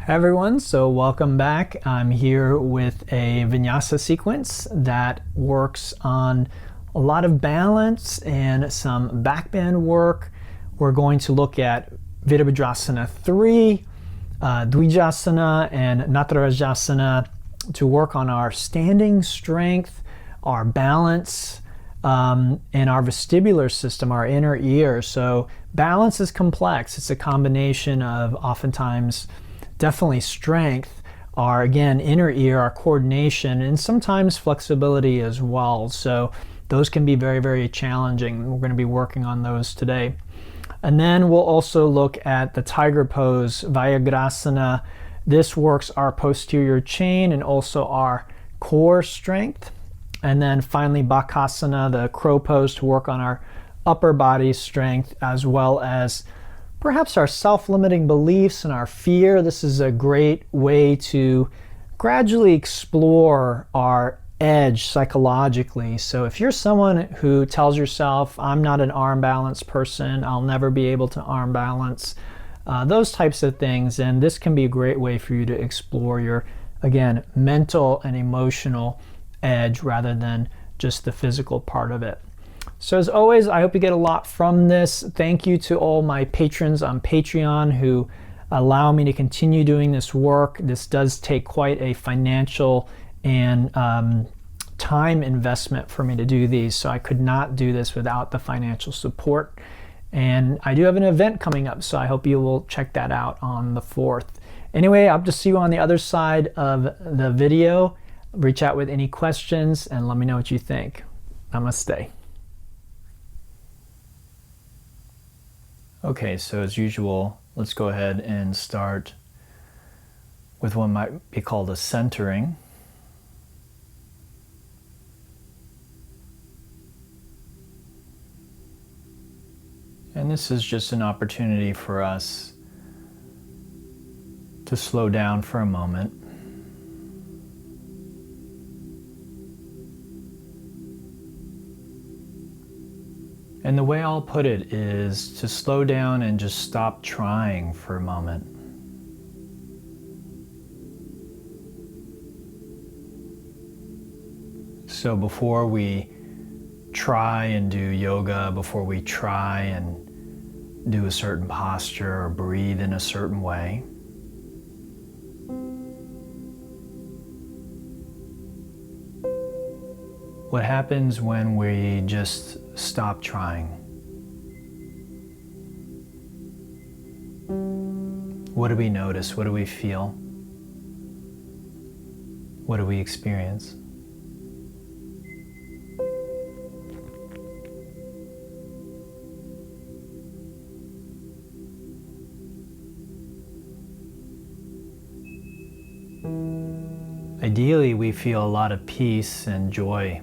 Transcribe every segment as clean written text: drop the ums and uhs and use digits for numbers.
Hi everyone, so welcome back. I'm here with a Vinyasa sequence that works on a lot of balance and some back bend work. We're going to look at Virabhadrasana III, Dvijasana and Natarajasana to work on our standing strength, our balance, and our vestibular system, our inner ear. So balance is complex. It's a combination of oftentimes definitely strength, our again inner ear, our coordination, and sometimes flexibility as well. So those can be very, very challenging. We're going to be working on those today. And then we'll also look at the tiger pose, Vyaghrasana. This works our posterior chain and also our core strength. And then finally Bakasana, the crow pose, to work on our upper body strength as well as perhaps our self-limiting beliefs and our fear. This is a great way to gradually explore our edge psychologically. So if you're someone who tells yourself, I'm not an arm balance person, I'll never be able to arm balance, those types of things, and this can be a great way for you to explore your, again, mental and emotional edge rather than just the physical part of it. So as always, I hope you get a lot from this. Thank you to all my patrons on Patreon who allow me to continue doing this work. This does take quite a financial and time investment for me to do these, so I could not do this without the financial support. And I do have an event coming up, so I hope you will check that out on the 4th. Anyway, I'll just see you on the other side of the video. Reach out with any questions and let me know what you think. Namaste. Okay, so as usual, let's go ahead and start with what might be called a centering. And this is just an opportunity for us to slow down for a moment. And the way I'll put it is to slow down and just stop trying for a moment. So before we try and do yoga, before we try and do a certain posture or breathe in a certain way, what happens when we just stop trying? What do we notice? What do we feel? What do we experience? Ideally, we feel a lot of peace and joy.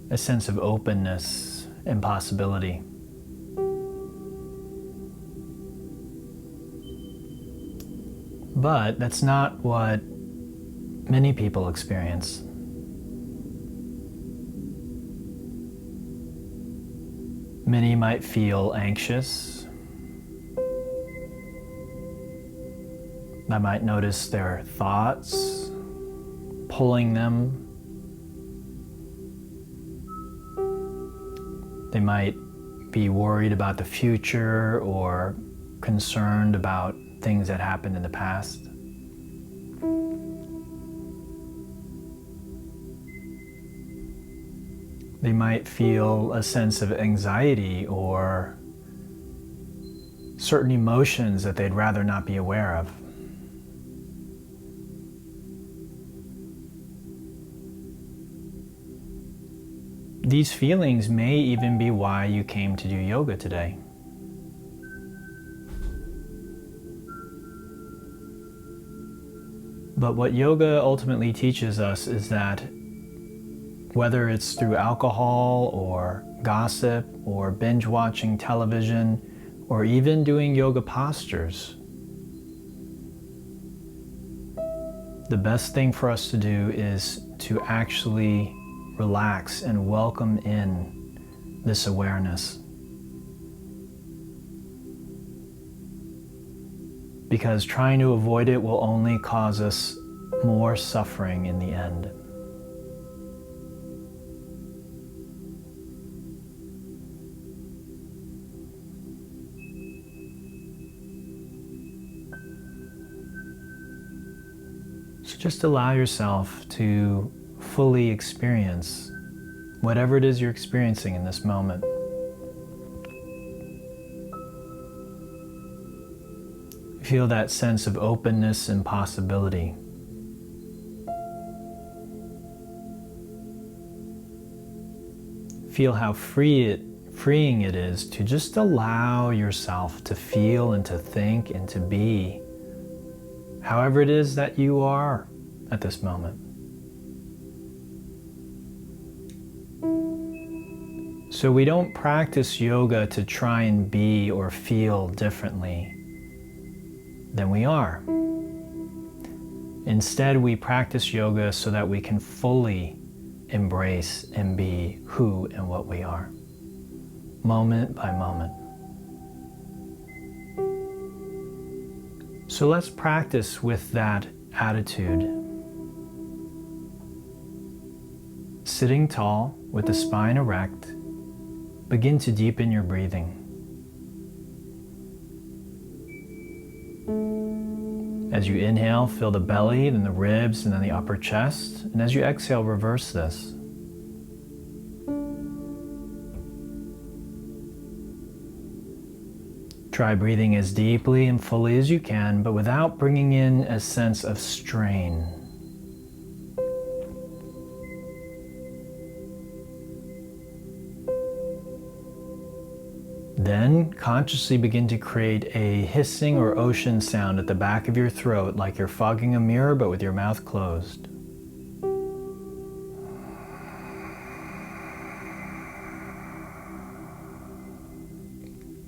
A sense of openness and possibility. But that's not what many people experience. Many might feel anxious. They might notice their thoughts pulling them. They might be worried about the future or concerned about things that happened in the past. They might feel a sense of anxiety or certain emotions that they'd rather not be aware of. These feelings may even be why you came to do yoga today. But what yoga ultimately teaches us is that whether it's through alcohol or gossip or binge watching television or even doing yoga postures, the best thing for us to do is to actually relax and welcome in this awareness. because trying to avoid it will only cause us more suffering in the end. So just allow yourself to fully experience whatever it is you're experiencing in this moment. Feel that sense of openness and possibility. Feel how freeing it is to just allow yourself to feel and to think and to be however it is that you are at this moment. So we don't practice yoga to try and be or feel differently than we are. Instead, we practice yoga so that we can fully embrace and be who and what we are, moment by moment. So let's practice with that attitude. Sitting tall with the spine erect, begin to deepen your breathing. As you inhale, fill the belly, then the ribs, and then the upper chest. And as you exhale, reverse this. Try breathing as deeply and fully as you can, but without bringing in a sense of strain. Then consciously begin to create a hissing or ocean sound at the back of your throat, like you're fogging a mirror but with your mouth closed.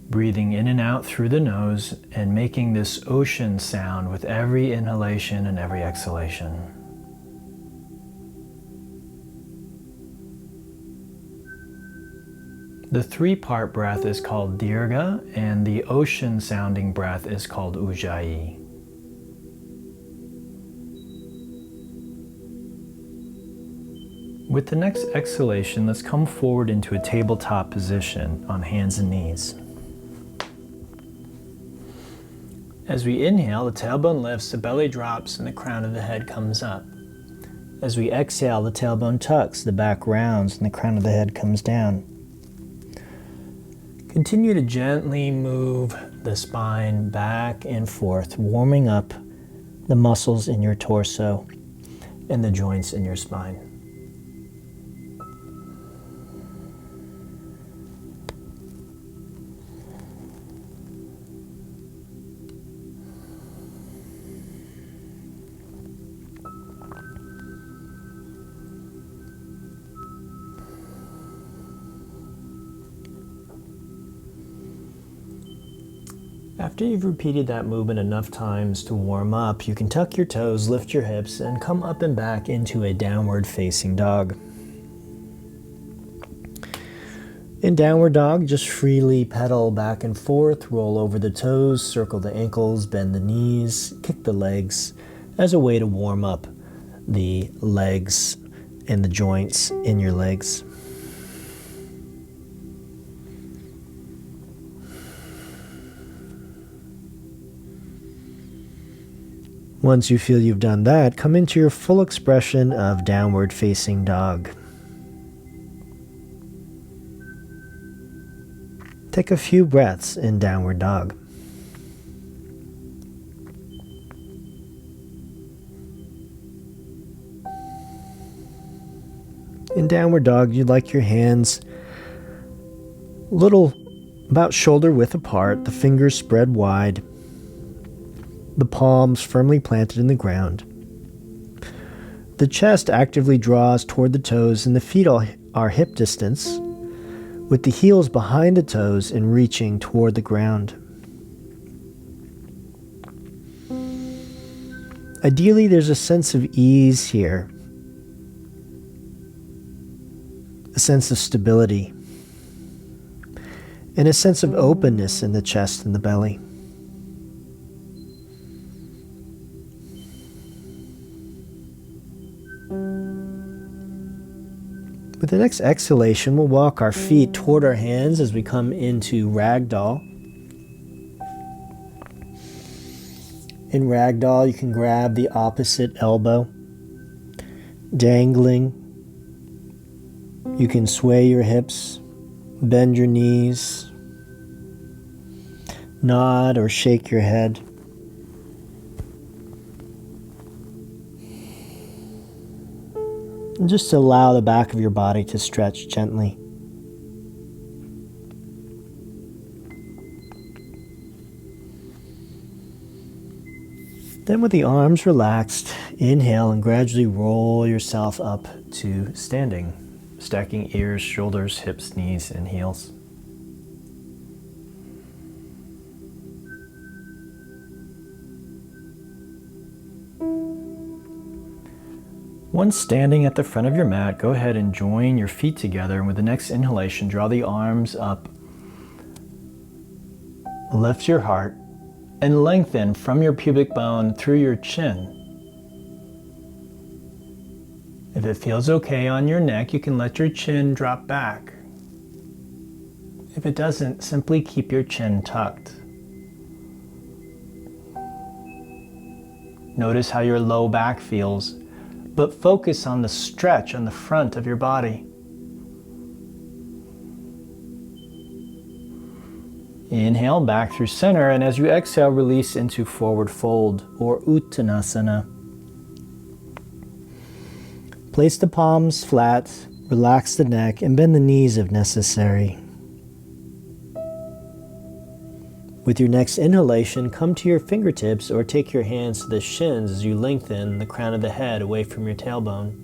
Breathing in and out through the nose and making this ocean sound with every inhalation and every exhalation. The three-part breath is called Dirga, and the ocean-sounding breath is called Ujjayi. With the next exhalation, let's come forward into a tabletop position on hands and knees. As we inhale, the tailbone lifts, the belly drops, and the crown of the head comes up. As we exhale, the tailbone tucks, the back rounds, and the crown of the head comes down. Continue to gently move the spine back and forth, warming up the muscles in your torso and the joints in your spine. After you've repeated that movement enough times to warm up, you can tuck your toes, lift your hips, and come up and back into a downward facing dog. In downward dog, just freely pedal back and forth, roll over the toes, circle the ankles, bend the knees, kick the legs as a way to warm up the legs and the joints in your legs. Once you feel you've done that, come into your full expression of downward facing dog. Take a few breaths in downward dog. In downward dog, you'd like your hands little about shoulder width apart, the fingers spread wide, the palms firmly planted in the ground. The chest actively draws toward the toes and the feet are hip distance, with the heels behind the toes and reaching toward the ground. Ideally, there's a sense of ease here, a sense of stability, and a sense of openness in the chest and the belly. With the next exhalation, we'll walk our feet toward our hands as we come into Ragdoll. In Ragdoll, you can grab the opposite elbow, dangling. You can sway your hips, bend your knees, nod or shake your head. And just allow the back of your body to stretch gently. Then with the arms relaxed, inhale and gradually roll yourself up to standing, stacking ears, shoulders, hips, knees, and heels. Once standing at the front of your mat, go ahead and join your feet together, and with the next inhalation, draw the arms up. Lift your heart and lengthen from your pubic bone through your chin. If it feels okay on your neck, you can let your chin drop back. If it doesn't, simply keep your chin tucked. Notice how your low back feels, but focus on the stretch on the front of your body. Inhale back through center, and as you exhale, release into forward fold or Uttanasana. Place the palms flat, relax the neck, and bend the knees if necessary. With your next inhalation, come to your fingertips or take your hands to the shins as you lengthen the crown of the head away from your tailbone.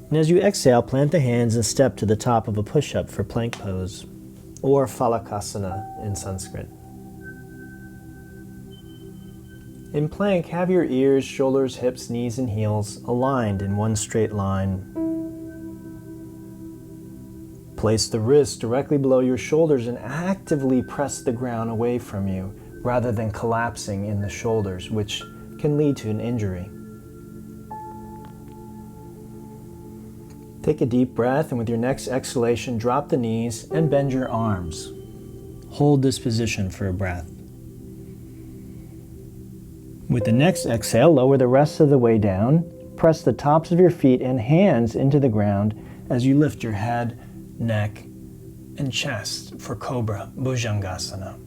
And as you exhale, plant the hands and step to the top of a push-up for plank pose, or Phalakasana in Sanskrit. In plank, have your ears, shoulders, hips, knees, and heels aligned in one straight line. Place the wrists directly below your shoulders and actively press the ground away from you rather than collapsing in the shoulders, which can lead to an injury. Take a deep breath, and with your next exhalation, drop the knees and bend your arms. Hold this position for a breath. With the next exhale, lower the rest of the way down. Press the tops of your feet and hands into the ground as you lift your head, neck, and chest for Cobra, Bhujangasana.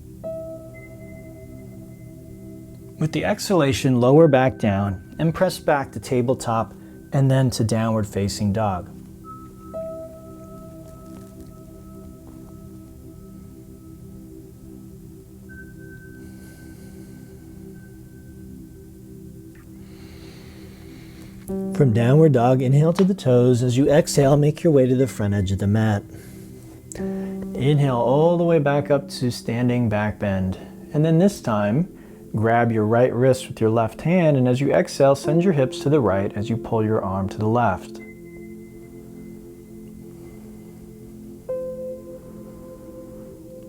With the exhalation, lower back down and press back to tabletop and then to downward facing dog. From downward dog, inhale to the toes. As you exhale, make your way to the front edge of the mat. Inhale all the way back up to standing back bend. And then this time, grab your right wrist with your left hand, and as you exhale, send your hips to the right as you pull your arm to the left.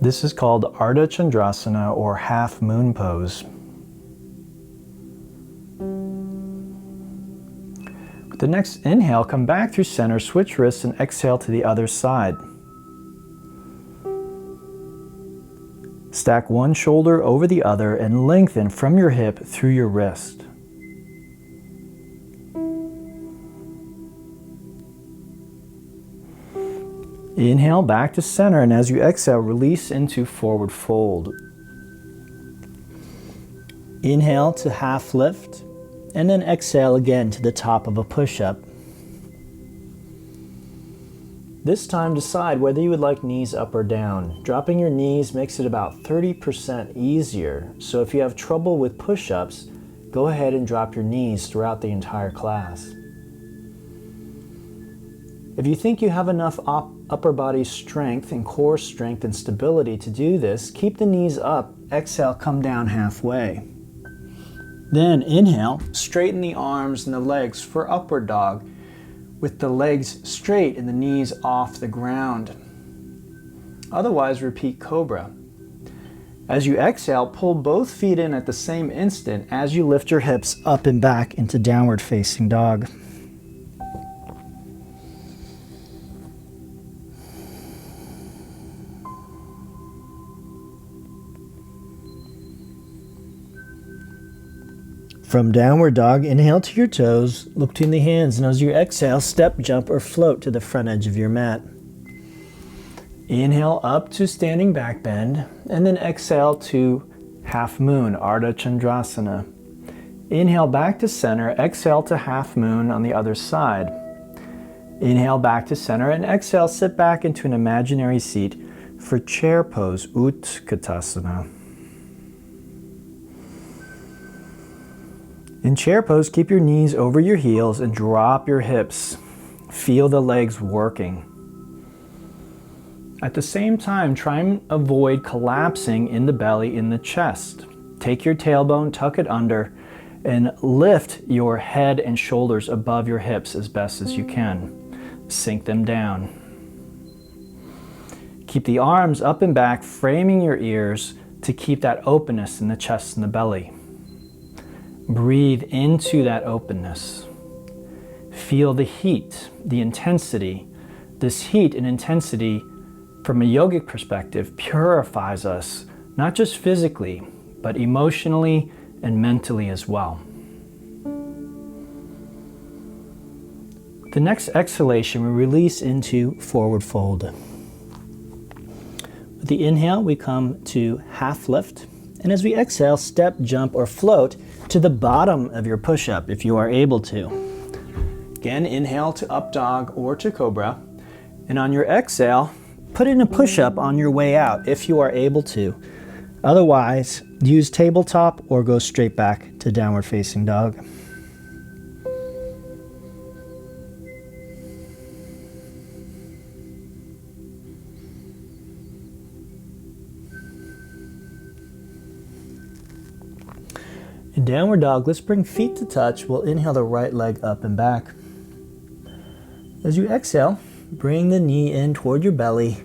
This is called Ashta Chandrasana, or half moon pose. The next inhale, come back through center, switch wrists, and exhale to the other side. Stack one shoulder over the other and lengthen from your hip through your wrist. Inhale back to center, and as you exhale, release into forward fold. Inhale to half lift, and then exhale again to the top of a push-up. This time, decide whether you would like knees up or down. Dropping your knees makes it about 30% easier, so if you have trouble with push-ups, go ahead and drop your knees throughout the entire class. If you think you have enough upper body strength and core strength and stability to do this, keep the knees up, exhale, come down halfway. Then inhale, straighten the arms and the legs for upward dog, with the legs straight and the knees off the ground. Otherwise, repeat Cobra. As you exhale, pull both feet in at the same instant as you lift your hips up and back into downward facing dog. From downward dog, inhale to your toes, look between the hands, and as you exhale, step, jump, or float to the front edge of your mat. Inhale up to standing back bend, and then exhale to half moon, Ashta Chandrasana. Inhale back to center, exhale to half moon on the other side. Inhale back to center, and exhale, sit back into an imaginary seat for chair pose, Utkatasana. In chair pose, keep your knees over your heels and drop your hips. Feel the legs working. At the same time, try and avoid collapsing in the belly, in the chest. Take your tailbone, tuck it under, and lift your head and shoulders above your hips as best as you can. Sink them down. Keep the arms up and back, framing your ears to keep that openness in the chest and the belly. Breathe into that openness. Feel the heat, the intensity. This heat and intensity, from a yogic perspective, purifies us, not just physically, but emotionally and mentally as well. The next exhalation, we release into forward fold. With the inhale, we come to half lift. And as we exhale, step, jump, or float to the bottom of your push-up if you are able to. Again, inhale to up dog or to cobra. And on your exhale, put in a push-up on your way out if you are able to. Otherwise, use tabletop or go straight back to downward facing dog. In downward dog, let's bring feet to touch. We'll inhale the right leg up and back. As you exhale, bring the knee in toward your belly,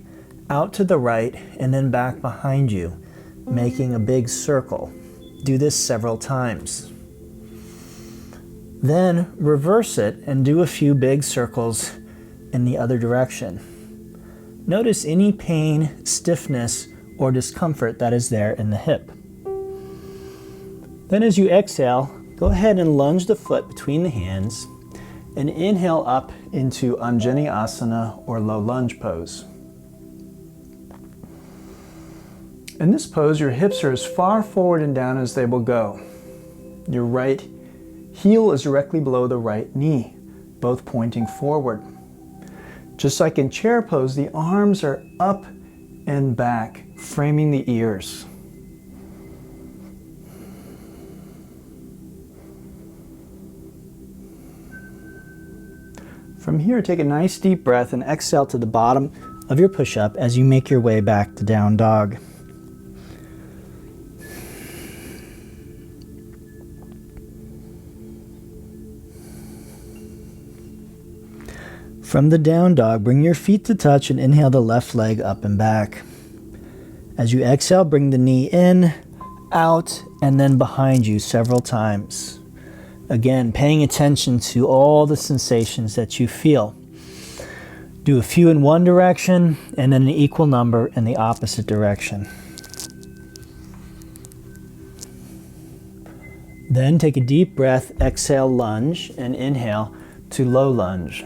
out to the right, and then back behind you, making a big circle. Do this several times. Then reverse it and do a few big circles in the other direction. Notice any pain, stiffness, or discomfort that is there in the hip. Then as you exhale, go ahead and lunge the foot between the hands and inhale up into Anjaneyasana or low lunge pose. In this pose, your hips are as far forward and down as they will go. Your right heel is directly below the right knee, both pointing forward. Just like in chair pose, the arms are up and back, framing the ears. From here, take a nice deep breath and exhale to the bottom of your push-up as you make your way back to down dog. From the down dog, bring your feet to touch and inhale the left leg up and back. As you exhale, bring the knee in, out, and then behind you several times. Again, paying attention to all the sensations that you feel. Do a few in one direction and then an equal number in the opposite direction. Then take a deep breath, exhale, lunge, and inhale to low lunge.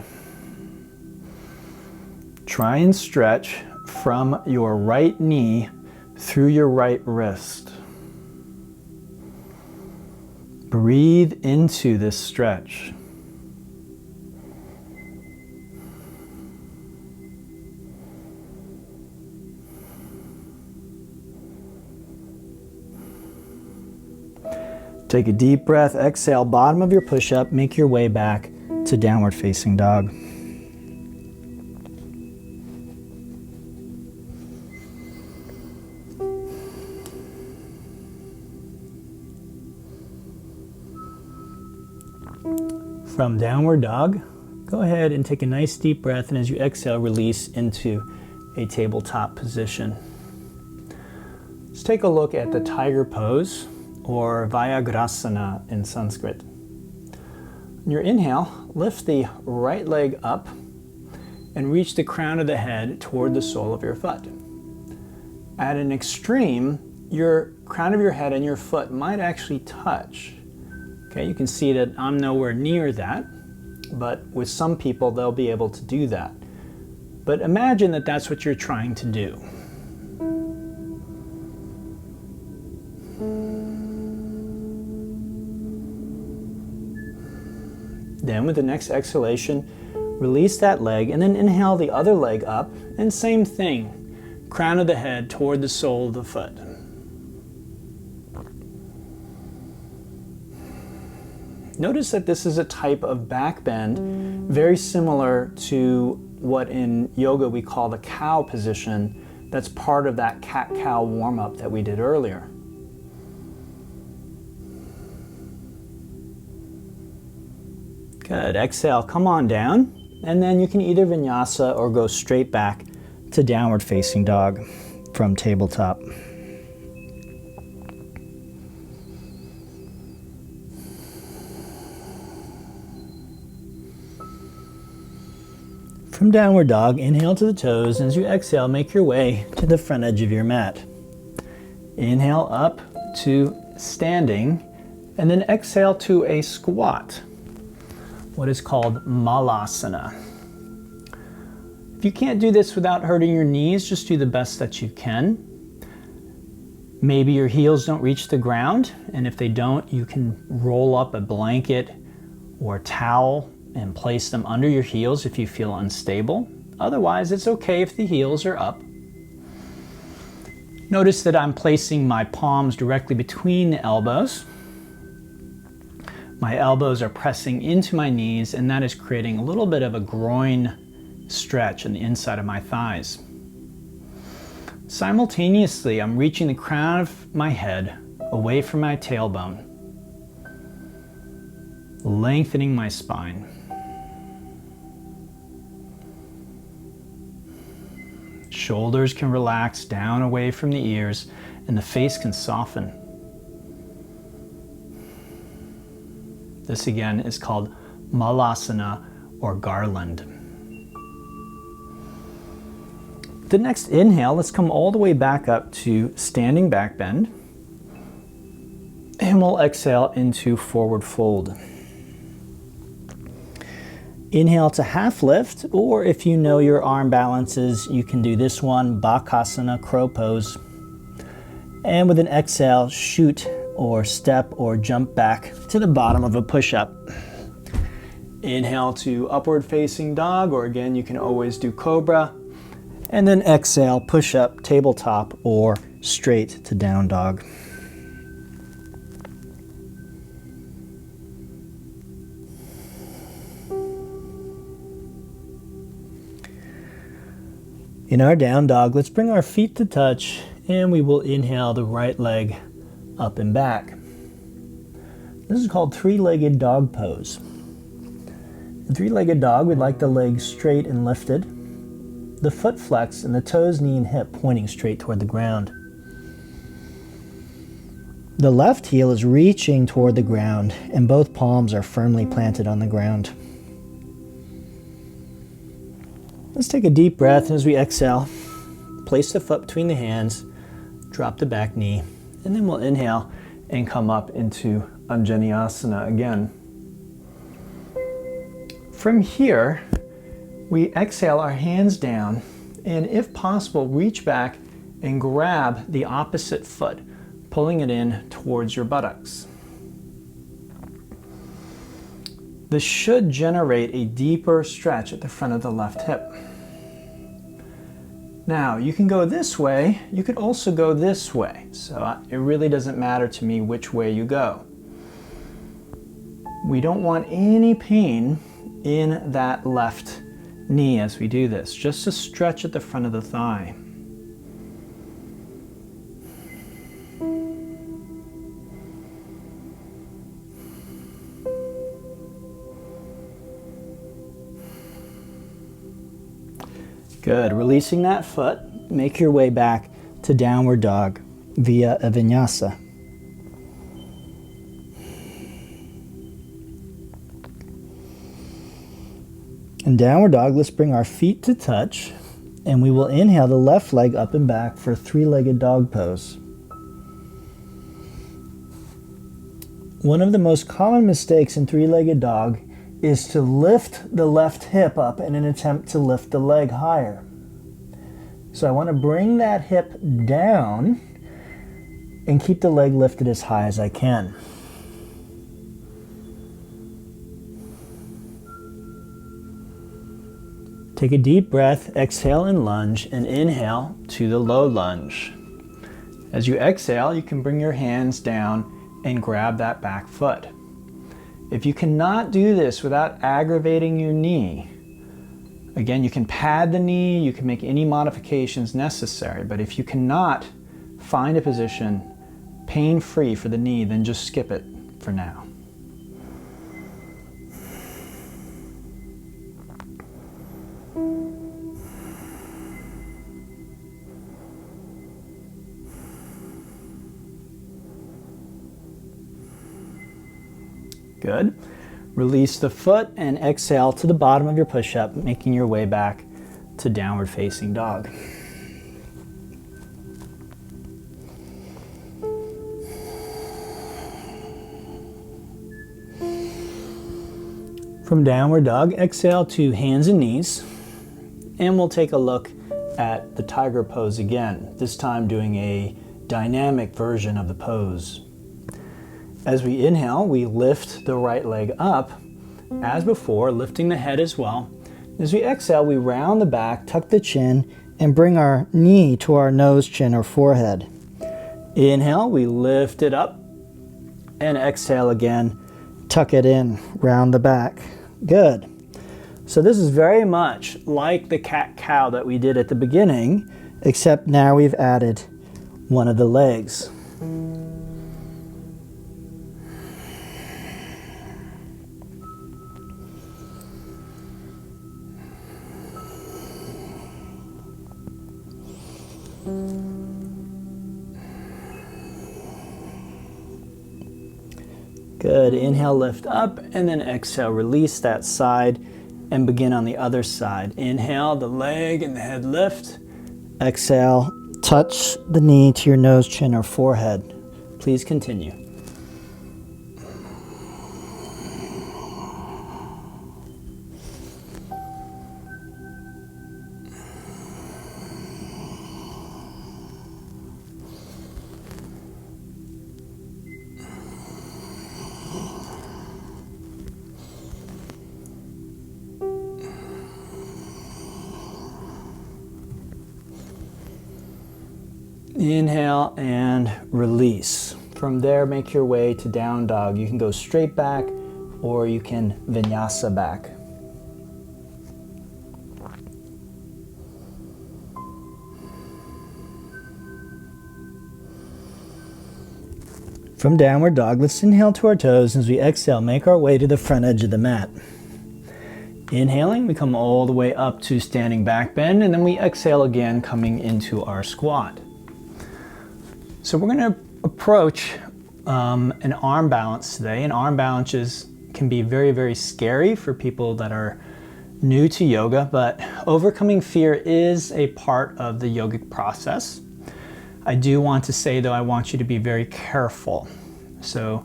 Try and stretch from your right knee through your right wrist. Breathe into this stretch. Take a deep breath, exhale, bottom of your push-up, make your way back to downward facing dog. From downward dog, go ahead and take a nice deep breath, and as you exhale, release into a tabletop position. Let's take a look at the tiger pose, or Vyaghrasana in Sanskrit. On your inhale, lift the right leg up and reach the crown of the head toward the sole of your foot. At an extreme, your crown of your head and your foot might actually touch. Okay, you can see that I'm nowhere near that, but with some people they'll be able to do that. But imagine that that's what you're trying to do. Then with the next exhalation, release that leg and then inhale the other leg up, and same thing, crown of the head toward the sole of the foot. Notice that this is a type of back bend very similar to what in yoga we call the cow position. That's part of that cat-cow warm-up that we did earlier. Good. Exhale, come on down, and then you can either vinyasa or go straight back to downward facing dog from tabletop. From downward dog, inhale to the toes, and as you exhale, make your way to the front edge of your mat. Inhale up to standing, and then exhale to a squat, what is called Malasana. If you can't do this without hurting your knees, just do the best that you can. Maybe your heels don't reach the ground, and if they don't, you can roll up a blanket or a towel and place them under your heels if you feel unstable. Otherwise, it's okay if the heels are up. Notice that I'm placing my palms directly between the elbows. My elbows are pressing into my knees, and that is creating a little bit of a groin stretch on the inside of my thighs. Simultaneously, I'm reaching the crown of my head away from my tailbone, lengthening my spine. Shoulders can relax down away from the ears, and the face can soften. This again is called Malasana or garland. The next inhale, let's come all the way back up to standing back bend, and we'll exhale into forward fold. Inhale to half lift, or if you know your arm balances, you can do this one, Bakasana, crow pose. And with an exhale, shoot or step or jump back to the bottom of a push-up. Inhale to upward facing dog, or again, you can always do cobra. And then exhale, push up, tabletop, or straight to down dog. In our down dog, let's bring our feet to touch, and we will inhale the right leg up and back. This is called three-legged dog pose. In three-legged dog, we'd like the legs straight and lifted, the foot flexed, and the toes, knee, and hip pointing straight toward the ground. The left heel is reaching toward the ground, and both palms are firmly planted on the ground. Let's take a deep breath, and as we exhale, place the foot between the hands, drop the back knee, and then we'll inhale and come up into Anjaneyasana again. From here, we exhale our hands down, and if possible, reach back and grab the opposite foot, pulling it in towards your buttocks. This should generate a deeper stretch at the front of the left hip. Now, you can go this way, you could also go this way, so it really doesn't matter to me which way you go. We don't want any pain in that left knee as we do this, just a stretch at the front of the thigh. Good. Releasing that foot, make your way back to downward dog via a vinyasa. In downward dog, let's bring our feet to touch, and we will inhale the left leg up and back for a three-legged dog pose. One of the most common mistakes in three-legged dog is to lift the left hip up in an attempt to lift the leg higher. So I want to bring that hip down and keep the leg lifted as high as I can. Take a deep breath, exhale and lunge, and inhale to the low lunge. As you exhale, you can bring your hands down and grab that back foot. If you cannot do this without aggravating your knee, again, you can pad the knee, you can make any modifications necessary, but if you cannot find a position pain-free for the knee, then just skip it for now. Good. Release the foot and exhale to the bottom of your push-up, making your way back to downward facing dog. From downward dog, exhale to hands and knees, and we'll take a look at the tiger pose again, this time doing a dynamic version of the pose. As we inhale, we lift the right leg up, as before, lifting the head as well. As we exhale, we round the back, tuck the chin, and bring our knee to our nose, chin, or forehead. Inhale, we lift it up, and exhale again, tuck it in, round the back. Good. So this is very much like the cat-cow that we did at the beginning, except now we've added one of the legs. Good. Inhale, lift up, and then exhale, release that side and begin on the other side. Inhale, the leg and the head lift. Exhale, touch the knee to your nose, chin, or forehead. Please continue. Inhale and release. From there, make your way to down dog. You can go straight back or you can vinyasa back. From downward dog, let's inhale to our toes. As we exhale, make our way to the front edge of the mat. Inhaling, we come all the way up to standing back bend, and then we exhale again, coming into our squat. So we're going to approach an arm balance today. And arm balances can be very, very scary for people that are new to yoga, but overcoming fear is a part of the yogic process. I do want to say, though, I want you to be very careful. So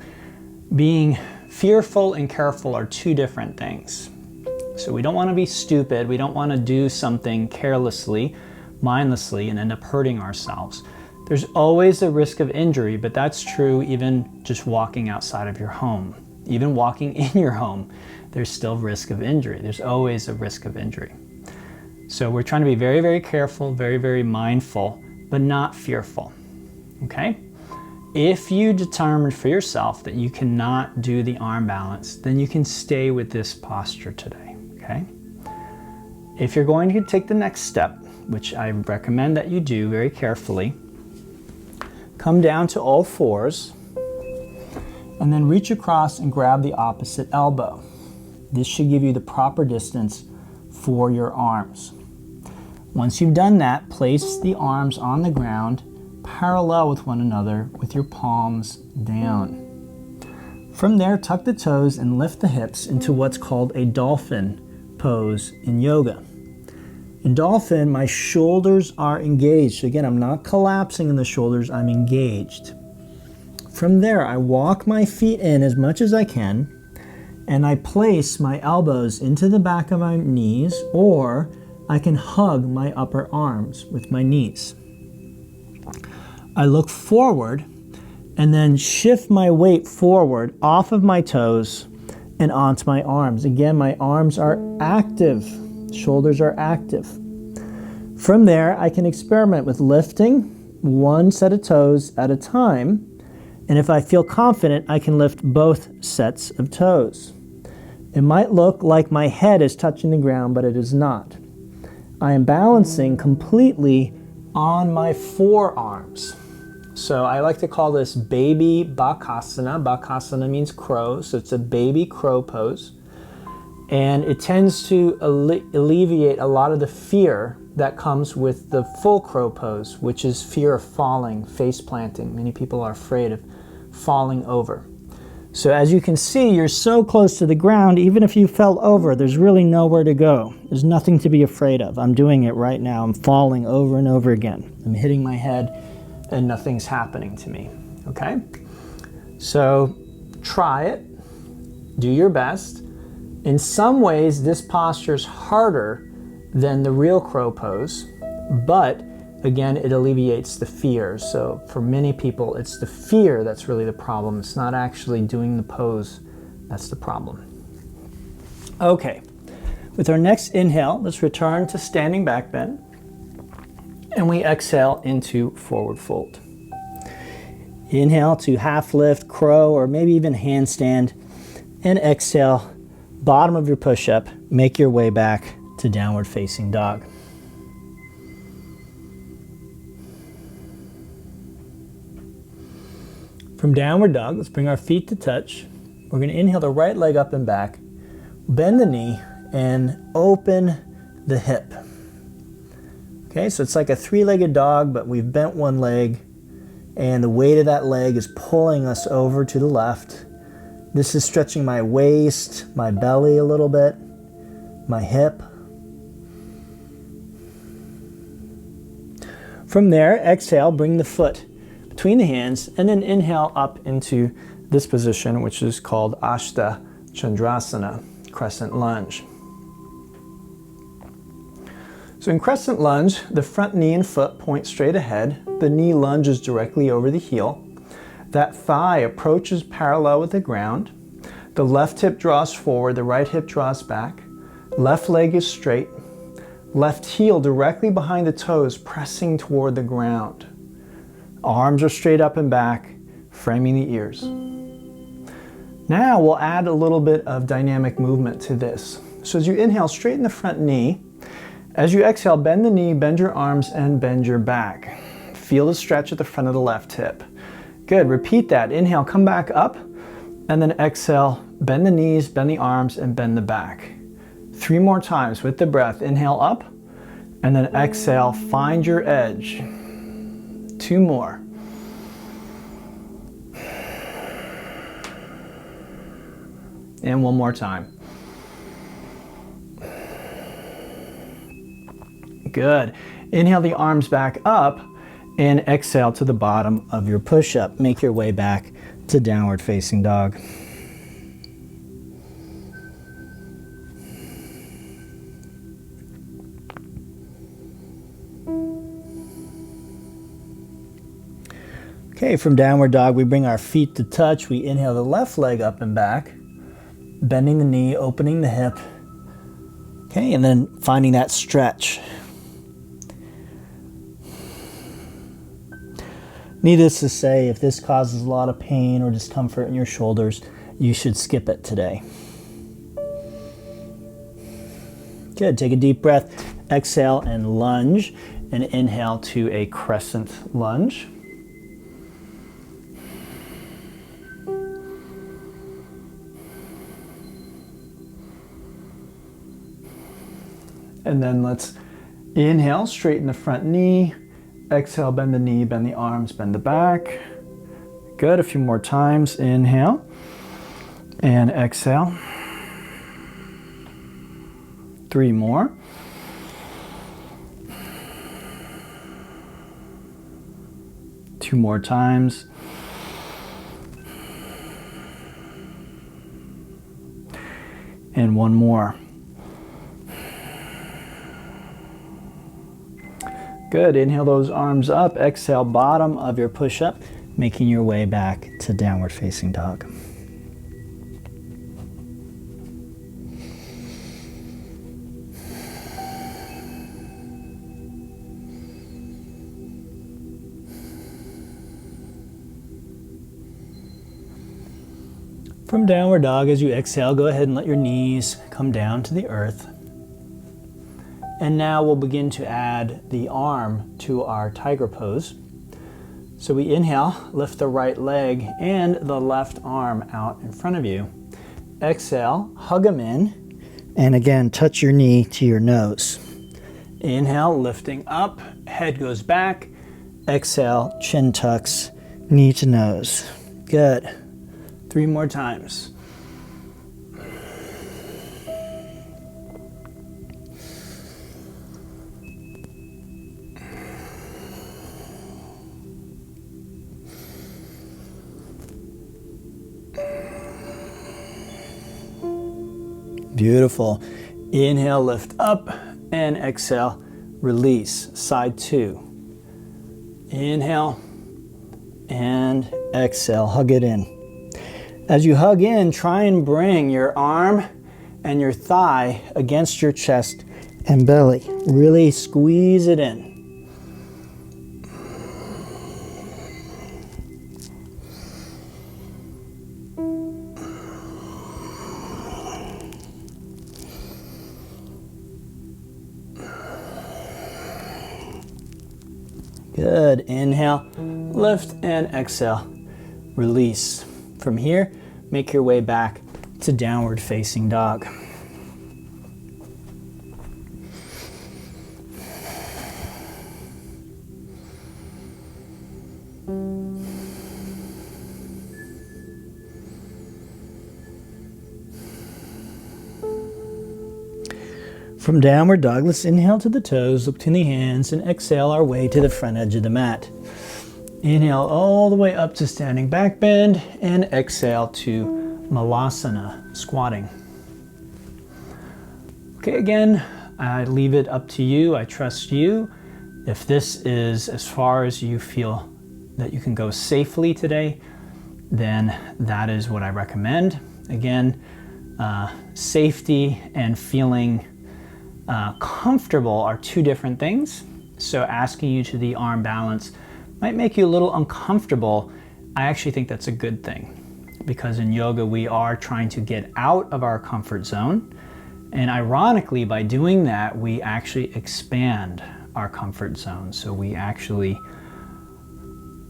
being fearful and careful are two different things. So we don't want to be stupid. We don't want to do something carelessly, mindlessly, and end up hurting ourselves. There's always a risk of injury, but that's true even just walking outside of your home. Even walking in your home, there's still risk of injury. There's always a risk of injury. So we're trying to be very, very careful, very, very mindful, but not fearful, okay? If you determine for yourself that you cannot do the arm balance, then you can stay with this posture today, okay? If you're going to take the next step, which I recommend that you do very carefully, come down to all fours, and then reach across and grab the opposite elbow. This should give you the proper distance for your arms. Once you've done that, place the arms on the ground parallel with one another with your palms down. From there, tuck the toes and lift the hips into what's called a dolphin pose in yoga. In dolphin, my shoulders are engaged. So again, I'm not collapsing in the shoulders, I'm engaged. From there, I walk my feet in as much as I can, and I place my elbows into the back of my knees, or I can hug my upper arms with my knees. I look forward and then shift my weight forward off of my toes and onto my arms. Again, my arms are active, shoulders are active. From there, I can experiment with lifting one set of toes at a time, and if I feel confident, I can lift both sets of toes. It might look like my head is touching the ground, but it is not. I am balancing completely on my forearms. So I like to call this baby Bakasana. Bakasana means crow, so it's a baby crow pose. And it tends to alleviate a lot of the fear that comes with the full crow pose, which is fear of falling, face planting. Many people are afraid of falling over. So as you can see, you're so close to the ground, even if you fell over, there's really nowhere to go. There's nothing to be afraid of. I'm doing it right now. I'm falling over and over again. I'm hitting my head and nothing's happening to me, okay? So try it, do your best. In some ways, this posture is harder than the real crow pose, but again, it alleviates the fear. So for many people, it's the fear that's really the problem. It's not actually doing the pose that's the problem. Okay, with our next inhale, let's return to standing back bend. And we exhale into forward fold. Inhale to half lift, crow, or maybe even handstand. And exhale, bottom of your push-up, make your way back to downward facing dog. From downward dog, let's bring our feet to touch. We're going to inhale the right leg up and back, bend the knee, and open the hip. Okay, so it's like a three-legged dog, but we've bent one leg, and the weight of that leg is pulling us over to the left. This is stretching my waist, my belly a little bit, my hip. From there, exhale, bring the foot between the hands, and then inhale up into this position, which is called Ashta Chandrasana, crescent lunge. So in crescent lunge, the front knee and foot point straight ahead. The knee lunges directly over the heel. That thigh approaches parallel with the ground. The left hip draws forward, the right hip draws back. Left leg is straight. Left heel directly behind the toes, pressing toward the ground. Arms are straight up and back, framing the ears. Now we'll add a little bit of dynamic movement to this. So as you inhale, straighten the front knee. As you exhale, bend the knee, bend your arms, and bend your back. Feel the stretch at the front of the left hip. Good, repeat that. Inhale, come back up, and then exhale, bend the knees, bend the arms, and bend the back. 3 more times with the breath. Inhale up, and then exhale, find your edge. 2 more. And 1 more time. Good. Inhale the arms back up and exhale to the bottom of your push-up. Make your way back to downward facing dog. Okay, from downward dog, we bring our feet to touch. We inhale the left leg up and back, bending the knee, opening the hip. Okay, and then finding that stretch. Needless to say, if this causes a lot of pain or discomfort in your shoulders, you should skip it today. Good, take a deep breath, exhale and lunge, and inhale to a crescent lunge. And then let's inhale, straighten the front knee. Exhale, bend the knee, bend the arms, bend the back. Good, a few more times. Inhale and exhale. 3 more. Two more times. And one more. Good. Inhale those arms up. Exhale, bottom of your push-up, making your way back to downward facing dog. From downward dog, as you exhale, go ahead and let your knees come down to the earth. And now we'll begin to add the arm to our tiger pose. So we inhale, lift the right leg and the left arm out in front of you. Exhale, hug them in, and again, touch your knee to your nose. Inhale, lifting up, head goes back. Exhale, chin tucks, knee to nose. Good. 3 more times. Beautiful. Inhale, lift up, and exhale, release. Side 2. Inhale, and exhale, hug it in. As you hug in, try and bring your arm and your thigh against your chest and belly. Really squeeze it in. Good. Inhale, lift, and exhale, release. From here, make your way back to downward facing dog. From downward dog, let's inhale to the toes, look to the hands, and exhale our way to the front edge of the mat. Inhale all the way up to standing back bend, and exhale to Malasana, squatting. Okay, again, I leave it up to you. I trust you. If this is as far as you feel that you can go safely today, then that is what I recommend. Again, safety and feeling comfortable are 2 different things. So asking you to the arm balance might make you a little uncomfortable. I actually think that's a good thing, because in yoga we are trying to get out of our comfort zone, and ironically by doing that we actually expand our comfort zone. So we actually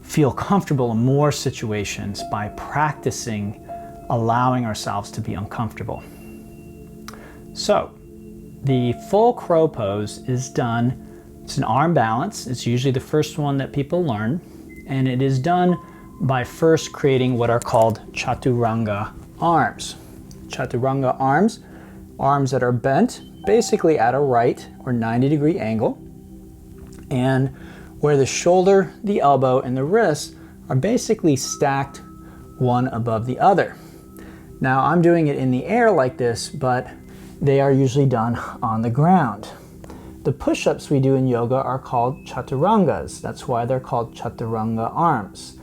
feel comfortable in more situations by practicing allowing ourselves to be uncomfortable. So the full crow pose is done. It's an arm balance. It's usually the first one that people learn, and it is done by first creating what are called chaturanga arms. Chaturanga arms, arms that are bent basically at a right or 90-degree angle, and where the shoulder, the elbow, and the wrist are basically stacked one above the other. Now I'm doing it in the air like this, but they are usually done on the ground. The push-ups we do in yoga are called chaturangas. That's why they're called chaturanga arms.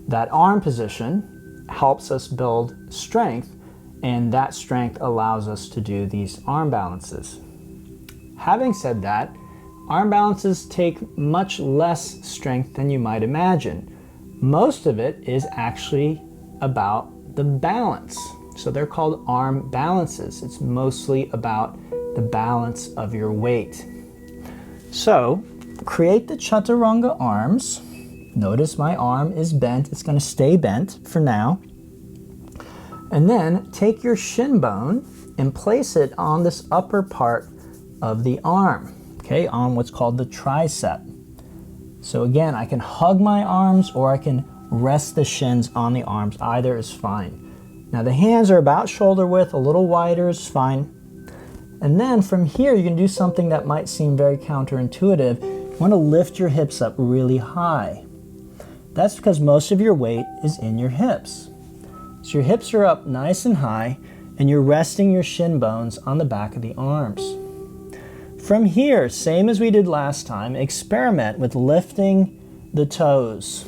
That arm position helps us build strength, and that strength allows us to do these arm balances. Having said that, arm balances take much less strength than you might imagine. Most of it is actually about the balance. So they're called arm balances. It's mostly about the balance of your weight. So create the chaturanga arms. Notice my arm is bent. It's going to stay bent for now. And then take your shin bone and place it on this upper part of the arm, okay, on what's called the tricep. So again, I can hug my arms or I can rest the shins on the arms. Either is fine. Now the hands are about shoulder width, a little wider is fine. And then from here, you can do something that might seem very counterintuitive. You want to lift your hips up really high. That's because most of your weight is in your hips. So your hips are up nice and high, and you're resting your shin bones on the back of the arms. From here, same as we did last time, experiment with lifting the toes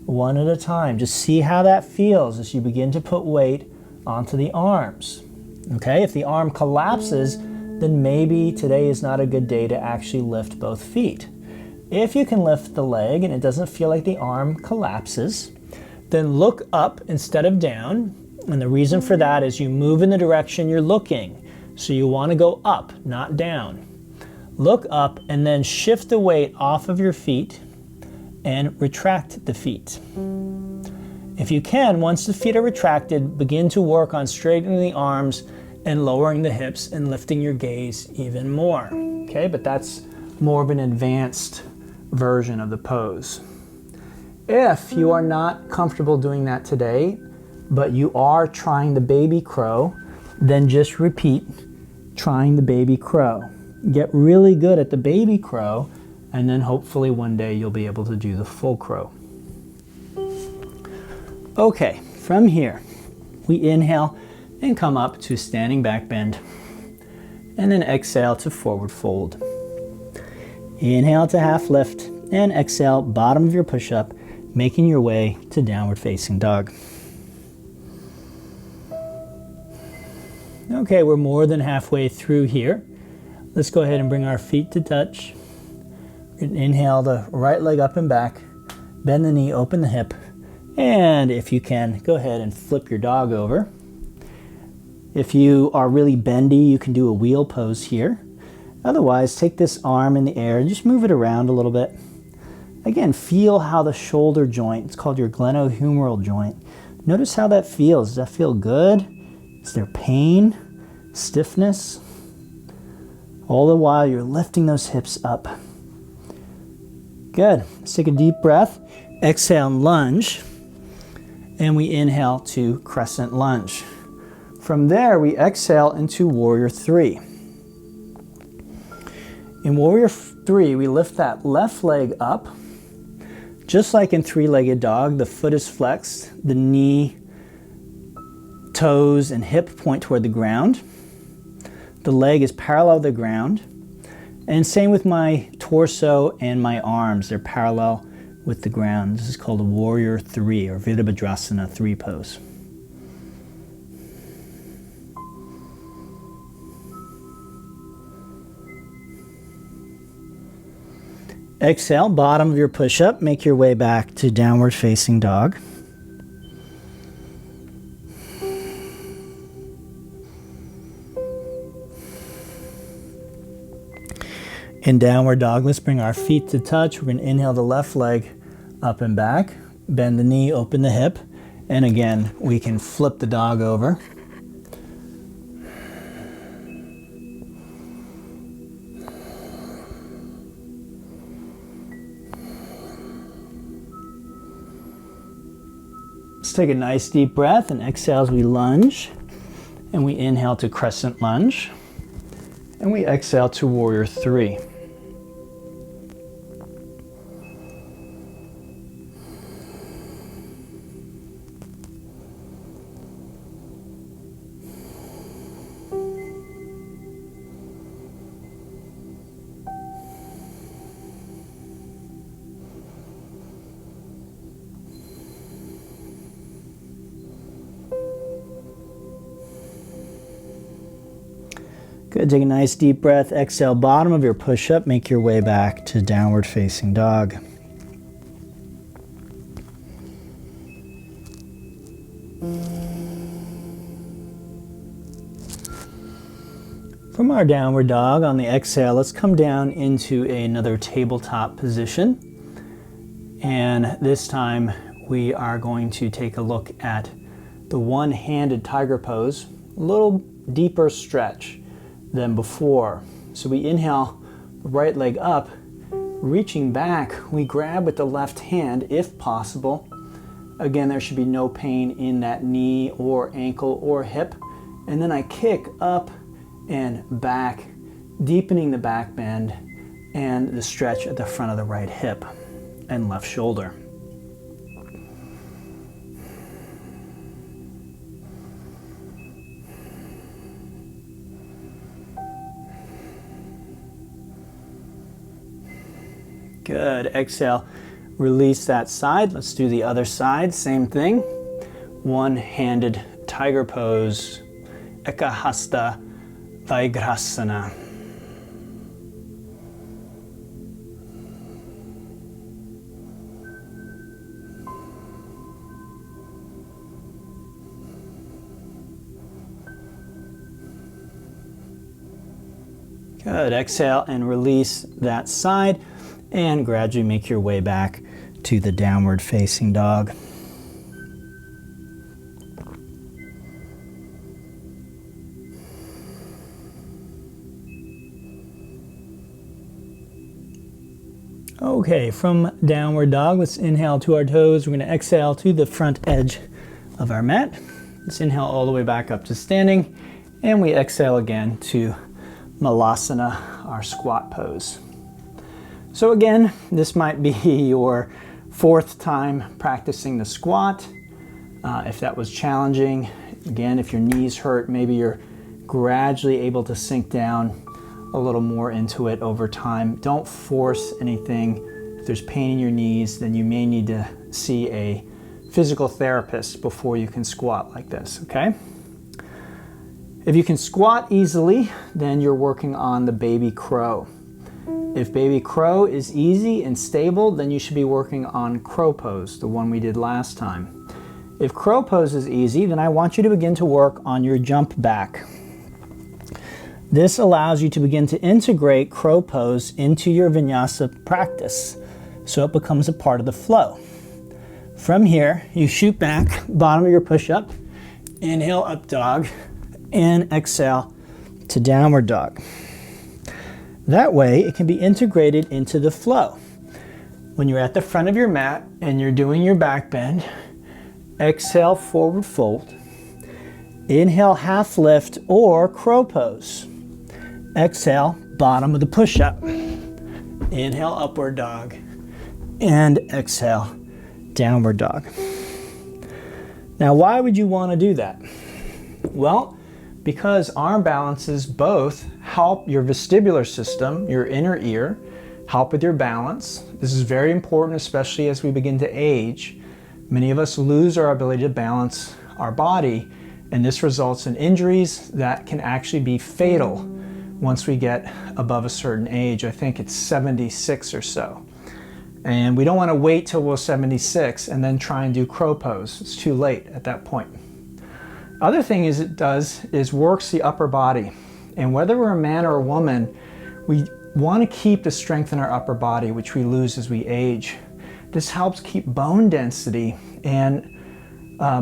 one at a time. Just see how that feels as you begin to put weight onto the arms. Okay, if the arm collapses, then maybe today is not a good day to actually lift both feet. If you can lift the leg and it doesn't feel like the arm collapses, then look up instead of down. And the reason for that is you move in the direction you're looking. So you want to go up, not down. Look up and then shift the weight off of your feet and retract the feet. If you can, once the feet are retracted, begin to work on straightening the arms and lowering the hips and lifting your gaze even more. Okay, but that's more of an advanced version of the pose. If you are not comfortable doing that today, but you are trying the baby crow, then just repeat trying the baby crow. Get really good at the baby crow, and then hopefully one day you'll be able to do the full crow. Okay, from here, we inhale and come up to standing back bend, and then exhale to forward fold. Inhale to half lift, and exhale, bottom of your push-up, making your way to downward facing dog. Okay, we're more than halfway through here. Let's go ahead and bring our feet to touch. Inhale the right leg up and back, bend the knee, open the hip, and if you can, go ahead and flip your dog over. If you are really bendy, you can do a wheel pose here. Otherwise, take this arm in the air and just move it around a little bit. Again, feel how the shoulder joint, it's called your glenohumeral joint. Notice how that feels. Does that feel good? Is there pain, stiffness? All the while you're lifting those hips up. Good. Let's take a deep breath. Exhale and lunge. And we inhale to crescent lunge. From there, we exhale into warrior three. In warrior three, we lift that left leg up. Just like in three-legged dog, the foot is flexed, the knee, toes, and hip point toward the ground. The leg is parallel to the ground. And same with my torso and my arms. They're parallel with the ground. This is called a warrior three or Virabhadrasana 3 pose. Exhale, bottom of your push-up. Make your way back to downward facing dog. In downward dog, let's bring our feet to touch. We're going to inhale the left leg up and back. Bend the knee, open the hip. And again, we can flip the dog over. Let's take a nice deep breath and exhale as we lunge. And we inhale to crescent lunge. And we exhale to warrior three. Good, take a nice deep breath, exhale, bottom of your push-up, make your way back to downward facing dog. From our downward dog, on the exhale, let's come down into another tabletop position. And this time we are going to take a look at the one-handed tiger pose, a little deeper stretch than before. So we inhale the right leg up, reaching back, we grab with the left hand if possible. Again, there should be no pain in that knee or ankle or hip. And then I kick up and back, deepening the back bend and the stretch at the front of the right hip and left shoulder. Good. Exhale, release that side. Let's do the other side. Same thing. One-handed tiger pose. Eka Hasta Vyaghrasana. Good. Exhale and release that side, and gradually make your way back to the downward facing dog. Okay, from downward dog, let's inhale to our toes. We're going to exhale to the front edge of our mat. Let's inhale all the way back up to standing, and we exhale again to Malasana, our squat pose. So again, this might be your fourth time practicing the squat. If that was challenging, again, if your knees hurt, maybe you're gradually able to sink down a little more into it over time. Don't force anything. If there's pain in your knees, then you may need to see a physical therapist before you can squat like this, okay? If you can squat easily, then you're working on the baby crow. If baby crow is easy and stable, then you should be working on crow pose, the one we did last time. If crow pose is easy, then I want you to begin to work on your jump back. This allows you to begin to integrate crow pose into your Vinyasa practice, so it becomes a part of the flow. From here, you shoot back, bottom of your push-up, inhale up dog, and exhale to downward dog. That way, it can be integrated into the flow. When you're at the front of your mat and you're doing your back bend, exhale, forward fold. Inhale, half lift or crow pose. Exhale, bottom of the push-up. Inhale, upward dog. And exhale, downward dog. Now, why would you want to do that? Well, because arm balances both help your vestibular system, your inner ear, help with your balance. This is very important, especially as we begin to age. Many of us lose our ability to balance our body, and this results in injuries that can actually be fatal once we get above a certain age. I think it's 76 or so. And we don't want to wait till we're 76 and then try and do crow pose. It's too late at that point. Other thing is it does is works the upper body. And whether we're a man or a woman, we want to keep the strength in our upper body, which we lose as we age. This helps keep bone density, and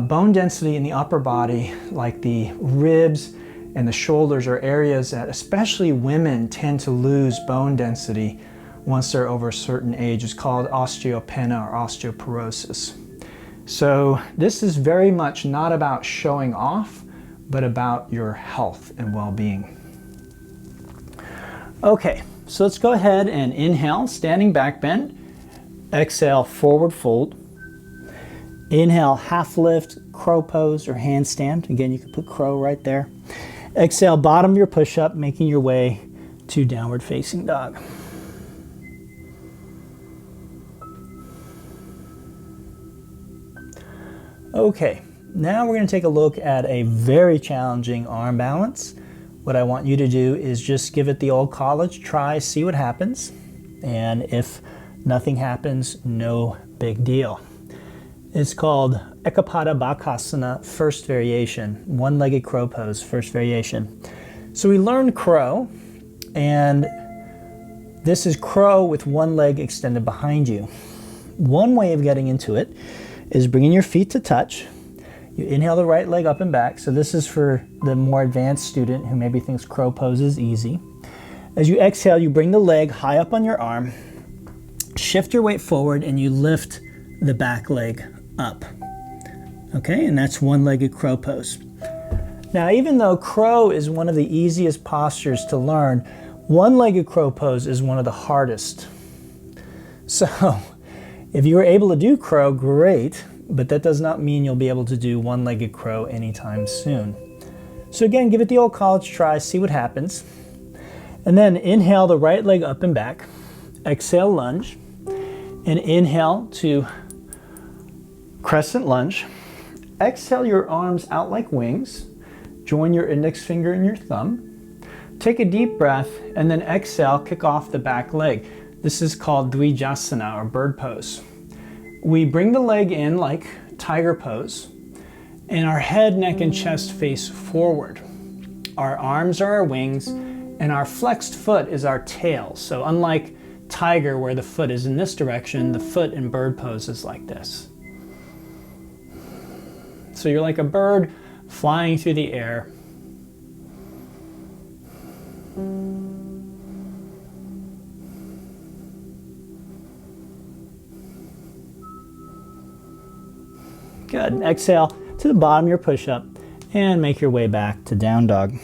bone density in the upper body, like the ribs and the shoulders, are areas that especially women tend to lose bone density once they're over a certain age. It's called osteopenia or osteoporosis. So this is very much not about showing off, but about your health and well-being. Okay, so let's go ahead and inhale, standing back bend. Exhale, forward fold. Inhale, half lift, crow pose or handstand. Again, you can put crow right there. Exhale, bottom of your push-up, making your way to downward facing dog. Okay, now we're going to take a look at a very challenging arm balance. What I want you to do is just give it the old college try, see what happens. And if nothing happens, no big deal. It's called Eka Hasta Vyaghrasana, first variation, one-legged crow pose, first variation. So we learned crow, and this is crow with one leg extended behind you. One way of getting into it is bringing your feet to touch. You inhale the right leg up and back. So this is for the more advanced student who maybe thinks crow pose is easy. As you exhale, you bring the leg high up on your arm, shift your weight forward, and you lift the back leg up. Okay, and that's one-legged crow pose. Now, even though crow is one of the easiest postures to learn, one-legged crow pose is one of the hardest. So if you were able to do crow, great, but that does not mean you'll be able to do one-legged crow anytime soon. So again, give it the old college try, see what happens. And then inhale the right leg up and back. Exhale, lunge. And inhale to crescent lunge. Exhale your arms out like wings. Join your index finger and your thumb. Take a deep breath and then exhale, kick off the back leg. This is called Dvijasana or bird pose. We bring the leg in like tiger pose and our head, neck, and chest face forward. Our arms are our wings and our flexed foot is our tail. So unlike tiger where the foot is in this direction, the foot in bird pose is like this. So you're like a bird flying through the air. Good. Exhale to the bottom of your push-up and make your way back to down dog.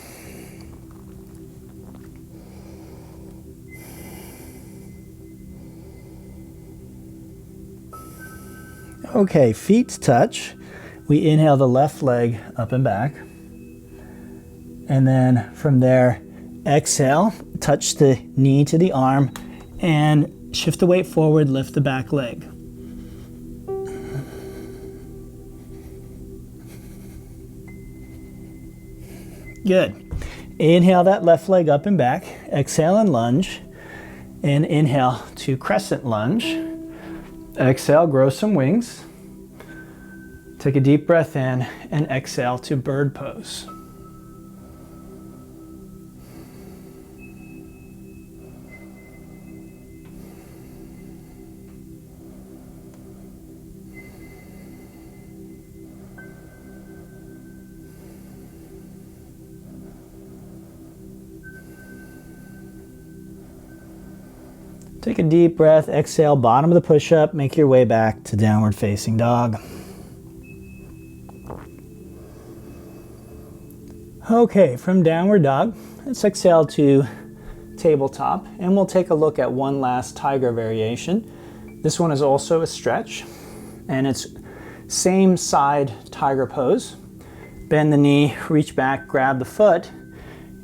Okay, feet touch. We inhale the left leg up and back. And then from there, exhale, touch the knee to the arm and shift the weight forward, lift the back leg. Good. Inhale that left leg up and back. Exhale and lunge. And inhale to crescent lunge. Exhale, grow some wings. Take a deep breath in and exhale to bird pose. Take a deep breath, exhale, bottom of the push-up, make your way back to downward facing dog. Okay, from downward dog, let's exhale to tabletop, and we'll take a look at one last tiger variation. This one is also a stretch, and it's same side tiger pose. Bend the knee, reach back, grab the foot,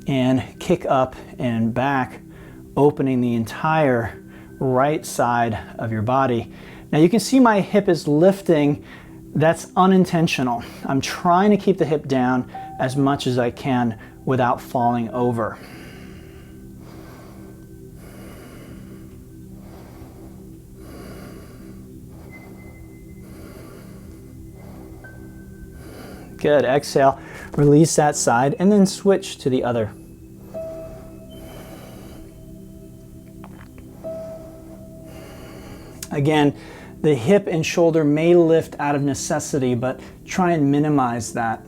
and kick up and back, opening the entire right side of your body. Now you can see my hip is lifting. That's unintentional. I'm trying to keep the hip down as much as I can without falling over. Good. Exhale, release that side, and then switch to the other. Again, the hip and shoulder may lift out of necessity, but try and minimize that.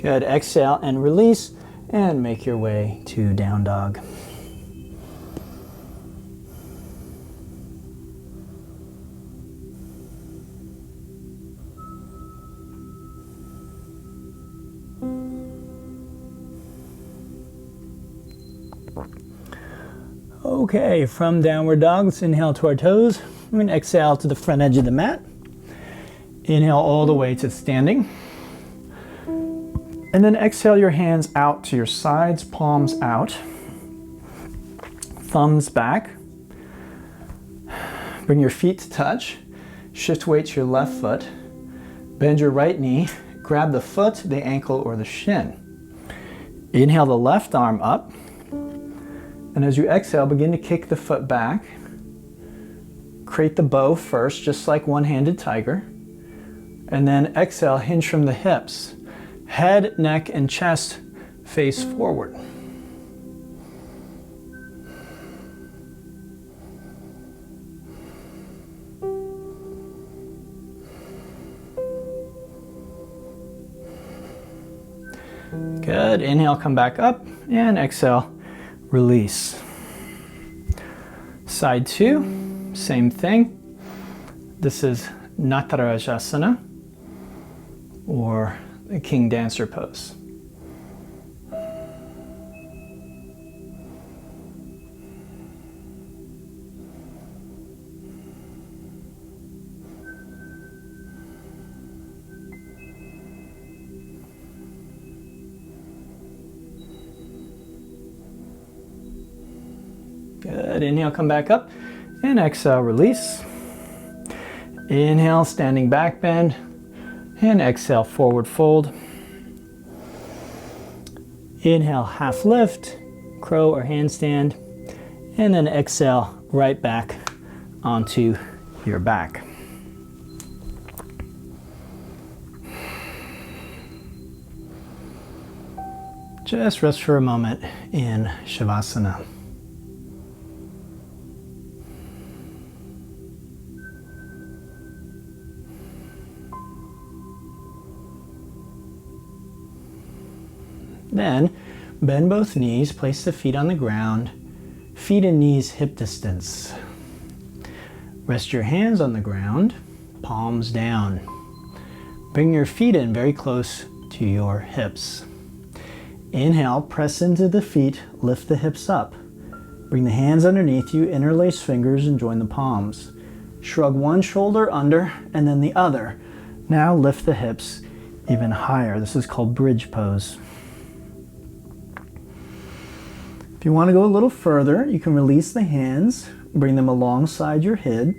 Good. Exhale and release, and make your way to down dog. Okay, from downward dog, let's inhale to our toes. We're going to exhale to the front edge of the mat. Inhale all the way to standing. And then exhale your hands out to your sides, palms out. Thumbs back. Bring your feet to touch. Shift weight to your left foot. Bend your right knee. Grab the foot, the ankle, or the shin. Inhale the left arm up. And as you exhale, begin to kick the foot back. Create the bow first, just like one-handed tiger. And then exhale, hinge from the hips. Head, neck, and chest face forward. Good. Inhale, come back up, and exhale, release. Side two, same thing. This is Natarajasana, or the King Dancer pose. Good. Inhale, come back up. And exhale, release. Inhale, standing back bend. And exhale, forward fold. Inhale, half lift, crow or handstand. And then exhale, right back onto your back. Just rest for a moment in Shavasana. Then bend both knees, place the feet on the ground, feet and knees hip distance. Rest your hands on the ground, palms down. Bring your feet in very close to your hips. Inhale, press into the feet, lift the hips up. Bring the hands underneath you, interlace fingers and join the palms. Shrug one shoulder under and then the other. Now lift the hips even higher. This is called bridge pose. If you want to go a little further, you can release the hands, bring them alongside your head,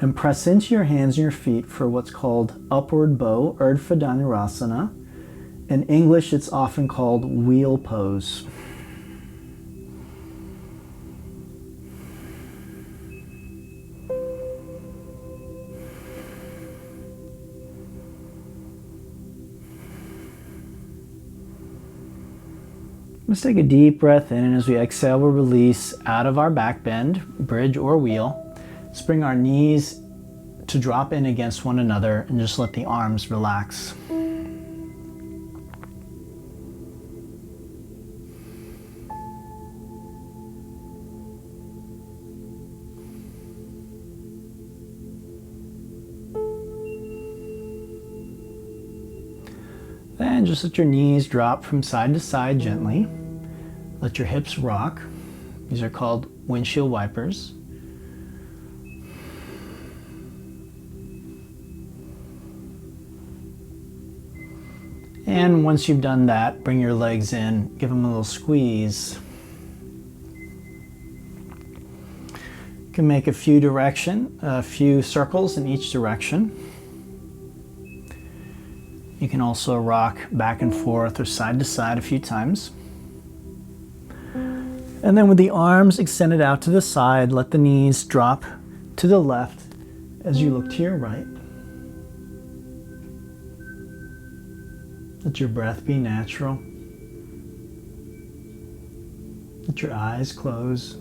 and press into your hands and your feet for what's called upward bow, Urdhva Dhanurasana. In English, it's often called wheel pose. Let's take a deep breath in, and as we exhale, we'll release out of our back bend, bridge or wheel. Let's bring our knees to drop in against one another and just let the arms relax. Then just let your knees drop from side to side gently. Let your hips rock. These are called windshield wipers. And once you've done that, bring your legs in, give them a little squeeze. You can make a few circles in each direction. You can also rock back and forth or side to side a few times. And then with the arms extended out to the side, let the knees drop to the left as you look to your right. Let your breath be natural. Let your eyes close.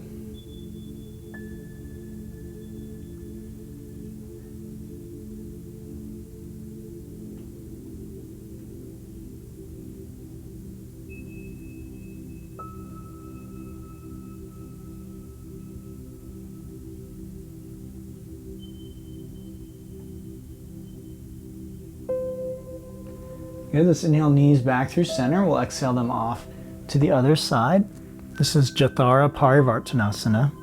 Good, let's inhale knees back through center. We'll exhale them off to the other side. This is Jathara Parivartanasana.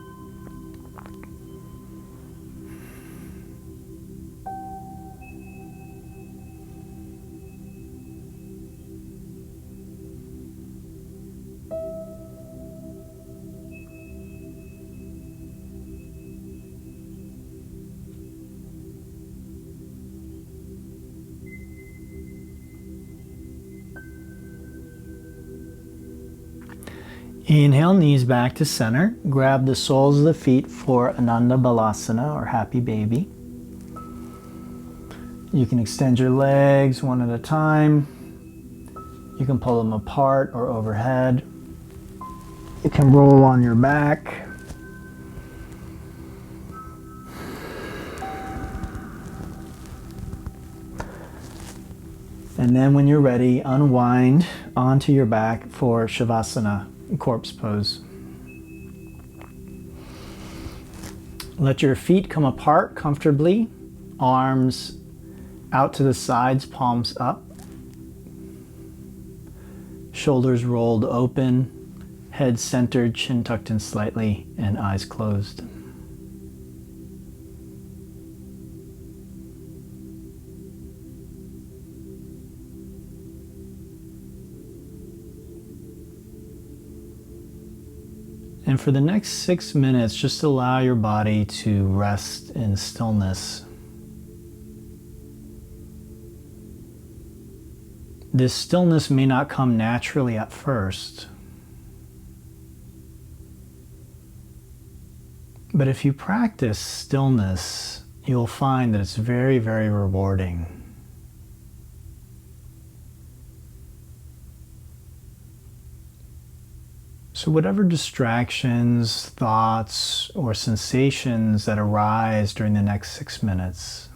Inhale, knees back to center. Grab the soles of the feet for Ananda Balasana, or happy baby. You can extend your legs one at a time. You can pull them apart or overhead. You can roll on your back. And then when you're ready, unwind onto your back for Shavasana, corpse pose. Let your feet come apart comfortably, arms out to the sides, palms up, shoulders rolled open, head centered, chin tucked in slightly, and eyes closed. And for the next 6 minutes, just allow your body to rest in stillness. This stillness may not come naturally at first, but if you practice stillness, you'll find that it's very, very rewarding. So whatever distractions, thoughts, or sensations that arise during the next 6 minutes,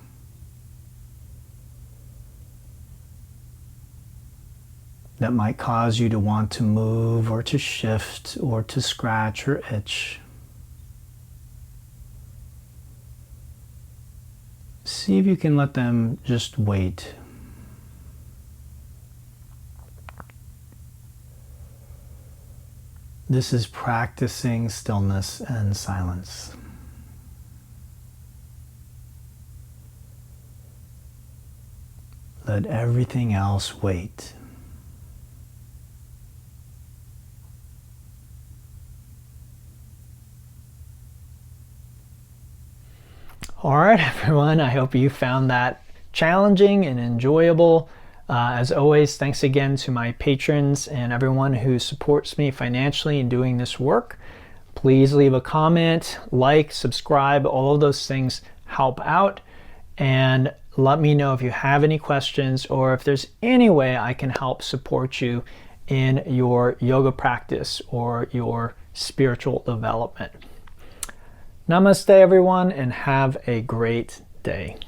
that might cause you to want to move or to shift or to scratch or itch, see if you can let them just wait. This is practicing stillness and silence. Let everything else wait. All right, everyone, I hope you found that challenging and enjoyable. As always, thanks again to my patrons and everyone who supports me financially in doing this work. Please leave a comment, like, subscribe, all of those things help out. And let me know if you have any questions or if there's any way I can help support you in your yoga practice or your spiritual development. Namaste, everyone, and have a great day.